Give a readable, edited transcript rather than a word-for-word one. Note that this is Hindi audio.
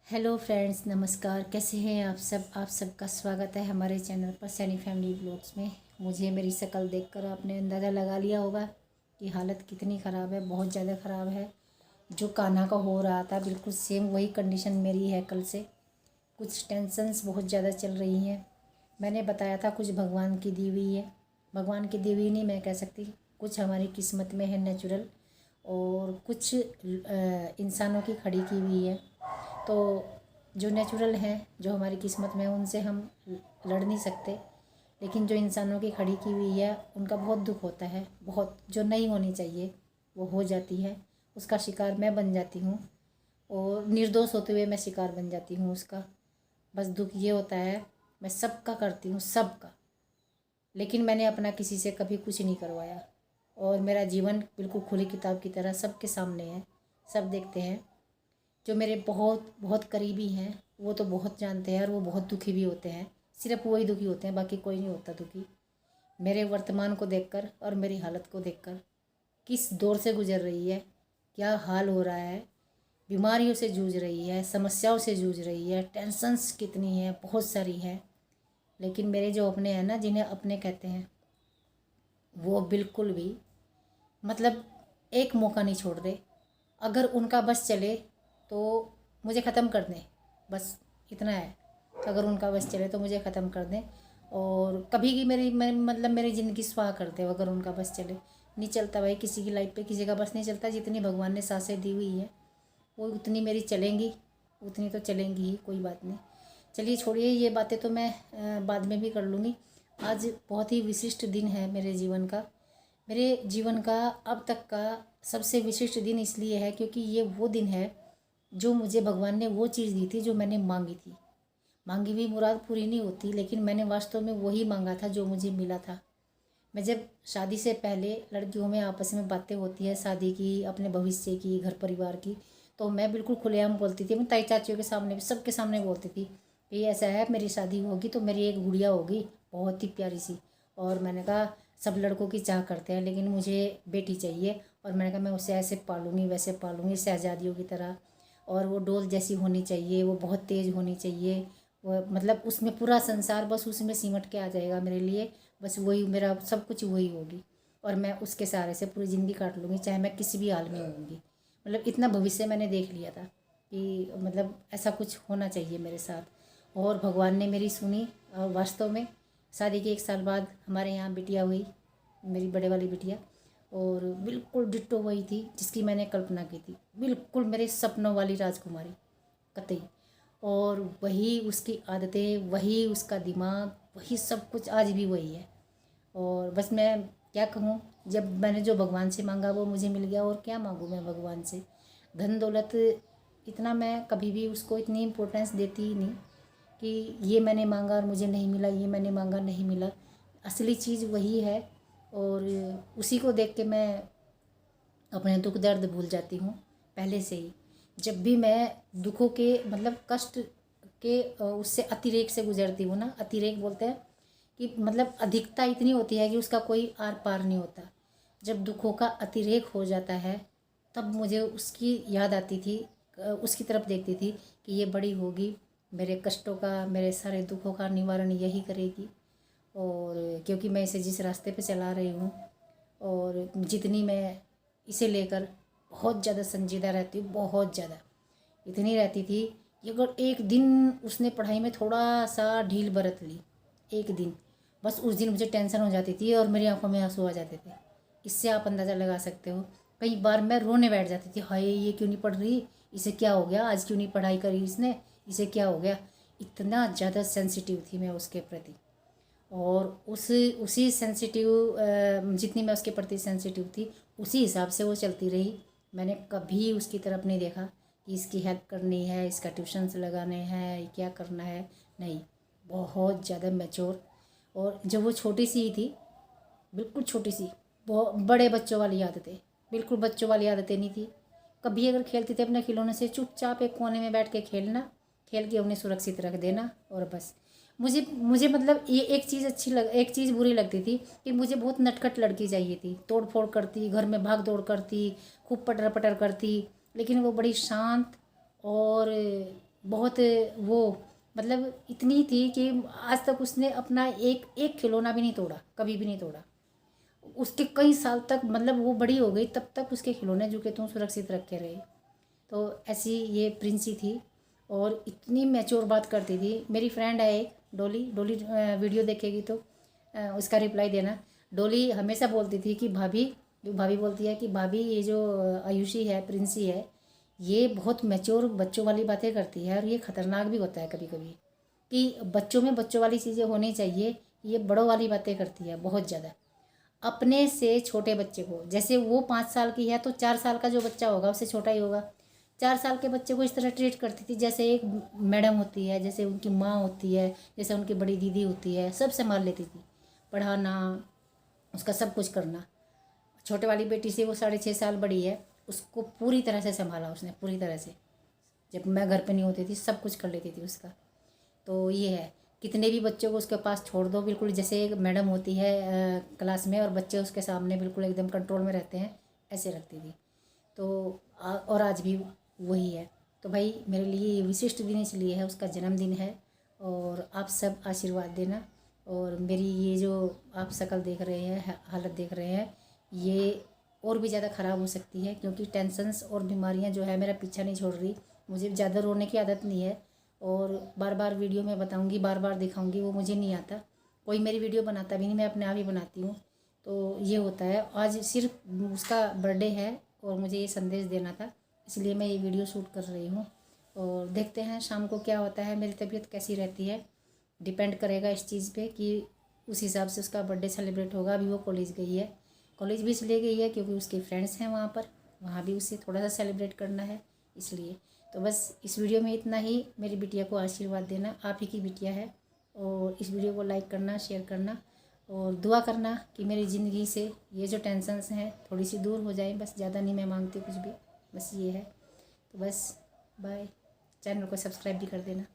हेलो फ्रेंड्स, नमस्कार। कैसे हैं आप सबका स्वागत है हमारे चैनल पर सैनी फैमिली ब्लॉग्स में। मुझे मेरी शक्ल देखकर आपने अंदाज़ा लगा लिया होगा कि हालत कितनी ख़राब है। बहुत ज़्यादा ख़राब है। जो कान्हा का हो रहा था बिल्कुल सेम वही कंडीशन मेरी है कल से। कुछ टेंशन्स बहुत ज़्यादा चल रही हैं। मैंने बताया था कुछ भगवान की दी हुई है, भगवान की दी हुई नहीं मैं कह सकती, कुछ हमारी किस्मत में है नेचुरल, और कुछ इंसानों की खड़ी की हुई है। तो जो नेचुरल है, जो हमारी किस्मत में है, उनसे हम लड़ नहीं सकते, लेकिन जो इंसानों की खड़ी की हुई है उनका बहुत दुख होता है। बहुत, जो नहीं होनी चाहिए वो हो जाती है। उसका शिकार मैं बन जाती हूँ, और निर्दोष होते हुए मैं शिकार बन जाती हूँ उसका। बस दुख ये होता है, मैं सबका करती हूँ, सबका, लेकिन मैंने अपना किसी से कभी कुछ नहीं करवाया। और मेरा जीवन बिल्कुल खुली किताब की तरह सबके सामने है, सब देखते हैं। जो मेरे बहुत बहुत करीबी हैं वो तो बहुत जानते हैं, और वो बहुत दुखी भी होते हैं। सिर्फ वही दुखी होते हैं, बाकी कोई नहीं होता दुखी। मेरे वर्तमान को देखकर और मेरी हालत को देखकर, किस दौर से गुजर रही है, क्या हाल हो रहा है, बीमारियों से जूझ रही है, समस्याओं से जूझ रही है, टेंशन्स कितनी है, बहुत सारी है। लेकिन मेरे जो अपने हैं ना, जिन्हें अपने कहते हैं, वो बिल्कुल भी मतलब एक मौका नहीं छोड़ रहे। अगर उनका बस चले तो मुझे ख़त्म कर दें, बस इतना है। अगर उनका बस चले तो मुझे ख़त्म कर दें, और कभी की मतलब मेरी ज़िंदगी स्वाह कर दे अगर उनका बस चले। नहीं चलता भाई, किसी की लाइफ पे किसी का बस नहीं चलता। जितनी भगवान ने सांसें दी हुई है वो उतनी मेरी चलेंगी, उतनी तो चलेंगी ही, कोई बात नहीं। चलिए छोड़िए ये बातें, तो मैं बाद में भी कर लूँगी। आज बहुत ही विशिष्ट दिन है मेरे जीवन का। मेरे जीवन का अब तक का सबसे विशिष्ट दिन इसलिए है क्योंकि ये वो दिन है जो मुझे भगवान ने वो चीज़ दी थी जो मैंने मांगी थी। मांगी हुई मुराद पूरी नहीं होती, लेकिन मैंने वास्तव में वही मांगा था जो मुझे मिला था। मैं जब शादी से पहले लड़कियों में आपस में बातें होती है शादी की, अपने भविष्य की, घर परिवार की, तो मैं बिल्कुल खुलेआम बोलती थी। मैं ताई चाचियों के सामने भी, सबके सामने बोलती थी कि ऐसा है, मेरी शादी होगी तो मेरी एक गुड़िया होगी, बहुत ही प्यारी सी। और मैंने कहा सब लड़कों की चाह करते हैं, लेकिन मुझे बेटी चाहिए। और मैंने कहा मैं उसे ऐसे पालूंगी, वैसे पालूंगी, शहजादियों की तरह। और वो डोल जैसी होनी चाहिए, वो बहुत तेज़ होनी चाहिए। वो मतलब उसमें पूरा संसार बस उसमें सिमट के आ जाएगा मेरे लिए। बस वही मेरा सब कुछ वही होगी, और मैं उसके सहारे से पूरी ज़िंदगी काट लूँगी, चाहे मैं किसी भी हाल में होंगी। मतलब इतना भविष्य मैंने देख लिया था कि मतलब ऐसा कुछ होना चाहिए मेरे साथ। और भगवान ने मेरी सुनी। और वास्तव में शादी के 1 साल बाद हमारे यहाँ बिटिया हुई, मेरी बड़े वाली बिटिया, और बिल्कुल डिट्टो वही थी जिसकी मैंने कल्पना की थी। बिल्कुल मेरे सपनों वाली राजकुमारी, कतई। और वही उसकी आदतें, वही उसका दिमाग, वही सब कुछ आज भी वही है। और बस मैं क्या कहूँ, जब मैंने जो भगवान से मांगा वो मुझे मिल गया, और क्या मांगूँ मैं भगवान से। धन दौलत इतना मैं कभी भी उसको इतनी इम्पोर्टेंस देती ही नहीं कि ये मैंने मांगा और मुझे नहीं मिला, ये मैंने मांगा नहीं मिला। असली चीज़ वही है, और उसी को देख के मैं अपने दुख दर्द भूल जाती हूँ पहले से ही। जब भी मैं दुखों के मतलब कष्ट के उससे अतिरेक से गुजरती हूँ ना, अतिरेक बोलते हैं कि मतलब अधिकता इतनी होती है कि उसका कोई आर पार नहीं होता। जब दुखों का अतिरेक हो जाता है तब मुझे उसकी याद आती थी, उसकी तरफ देखती थी कि ये बड़ी होगी, मेरे कष्टों का, मेरे सारे दुखों का निवारण यही करेगी। और क्योंकि मैं इसे जिस रास्ते पे चला रही हूँ, और जितनी मैं इसे लेकर बहुत ज़्यादा संजीदा रहती हूँ, बहुत ज़्यादा, इतनी रहती थी कि अगर एक दिन उसने पढ़ाई में थोड़ा सा ढील बरत ली, एक दिन, बस उस दिन मुझे टेंशन हो जाती थी और मेरी आंखों में आंसू आ जाते थे। इससे आप अंदाज़ा लगा सकते हो। कई बार मैं रोने बैठ जाती थी, हाय ये क्यों नहीं पढ़ रही, इसे क्या हो गया, आज क्यों नहीं पढ़ाई करी इसने, इसे क्या हो गया। इतना ज़्यादा सेंसिटिव थी मैं उसके प्रति। और उसी सेंसिटिव, जितनी मैं उसके प्रति सेंसिटिव थी उसी हिसाब से वो चलती रही। मैंने कभी उसकी तरफ नहीं देखा कि इसकी हेल्प करनी है, इसका ट्यूशन्स लगाने हैं, क्या करना है, नहीं। बहुत ज़्यादा मैच्योर। और जब वो छोटी सी ही थी, बिल्कुल छोटी सी, बहुत बड़े बच्चों वाली आदतें, बिल्कुल बच्चों वाली आदतें नहीं थी। कभी अगर खेलते थे अपने खिलौने से, चुपचाप एक कोने में बैठ के खेलना, खेल के उन्हें सुरक्षित रख देना, और बस। मुझे मुझे मतलब ये एक चीज़ बुरी लगती थी कि मुझे बहुत नटखट लड़की चाहिए थी, तोड़ फोड़ करती, घर में भाग दौड़ करती, खूब पटर पटर करती, लेकिन वो बड़ी शांत और बहुत वो मतलब इतनी थी कि आज तक उसने अपना एक एक खिलौना भी नहीं तोड़ा, कभी भी नहीं तोड़ा। उसके कई साल तक मतलब वो बड़ी हो गई तब तक उसके खिलौने जो कि तुम सुरक्षित रखे रहे। तो ऐसी ये प्रिंसी थी और इतनी मैच्योर बात करती थी। मेरी फ्रेंड है एक डोली, डोली वीडियो देखेगी तो उसका रिप्लाई देना। डोली हमेशा बोलती थी कि भाभी, जो भाभी बोलती है कि भाभी ये जो आयुषी है, प्रिंसी है, ये बहुत मैच्योर बच्चों वाली बातें करती है और ये ख़तरनाक भी होता है कभी कभी, कि बच्चों में बच्चों वाली चीज़ें होनी चाहिए, ये बड़ों वाली बातें करती है बहुत ज़्यादा। अपने से छोटे बच्चे को, जैसे वो 5 साल की है तो 4 साल का जो बच्चा होगा उससे छोटा ही होगा, 4 साल के बच्चे को इस तरह ट्रीट करती थी जैसे एक मैडम होती है, जैसे उनकी माँ होती है, जैसे उनकी बड़ी दीदी होती है, सब संभाल लेती थी, पढ़ाना, उसका सब कुछ करना। छोटे वाली बेटी से वो 6.5 साल बड़ी है, उसको पूरी तरह से संभाला उसने, पूरी तरह से। जब मैं घर पे नहीं होती थी सब कुछ कर लेती थी उसका। तो ये है, कितने भी बच्चों को उसके पास छोड़ दो, बिल्कुल जैसे एक मैडम होती है क्लास में और बच्चे उसके सामने बिल्कुल एकदम कंट्रोल में रहते हैं, ऐसे रखती थी। तो और आज भी वही है। तो भाई मेरे लिए ये विशिष्ट दिन इसलिए है, उसका जन्मदिन है और आप सब आशीर्वाद देना। और मेरी ये जो आप शक्ल देख रहे हैं, हालत देख रहे हैं, ये और भी ज़्यादा ख़राब हो सकती है क्योंकि टेंशन्स और बीमारियां जो है मेरा पीछा नहीं छोड़ रही। मुझे ज़्यादा रोने की आदत नहीं है और बार बार वीडियो में बताऊंगी, बार बार दिखाऊंगी, वो मुझे नहीं आता। कोई मेरी वीडियो बनाता भी नहीं, मैं अपने आप ही बनाती हूँ। तो ये होता है। आज सिर्फ उसका बर्थडे है और मुझे ये संदेश देना था, इसलिए मैं ये वीडियो शूट कर रही हूँ। और देखते हैं शाम को क्या होता है, मेरी तबीयत कैसी रहती है, डिपेंड करेगा इस चीज़ पे कि उस हिसाब से उसका बर्थडे सेलिब्रेट होगा। अभी वो कॉलेज गई है, कॉलेज भी इसलिए गई है क्योंकि उसके फ्रेंड्स हैं वहाँ पर, वहाँ भी उसे थोड़ा सा सेलिब्रेट करना है इसलिए। तो बस इस वीडियो में इतना ही। मेरी बिटिया को आशीर्वाद देना, आप ही की बिटिया है। और इस वीडियो को लाइक करना, शेयर करना और दुआ करना कि मेरी ज़िंदगी से ये जो टेंशन्स हैं थोड़ी सी दूर हो जाए। बस ज़्यादा नहीं मैं मांगती कुछ भी, बस ये है। तो बस बाय। चैनल को सब्सक्राइब भी कर देना।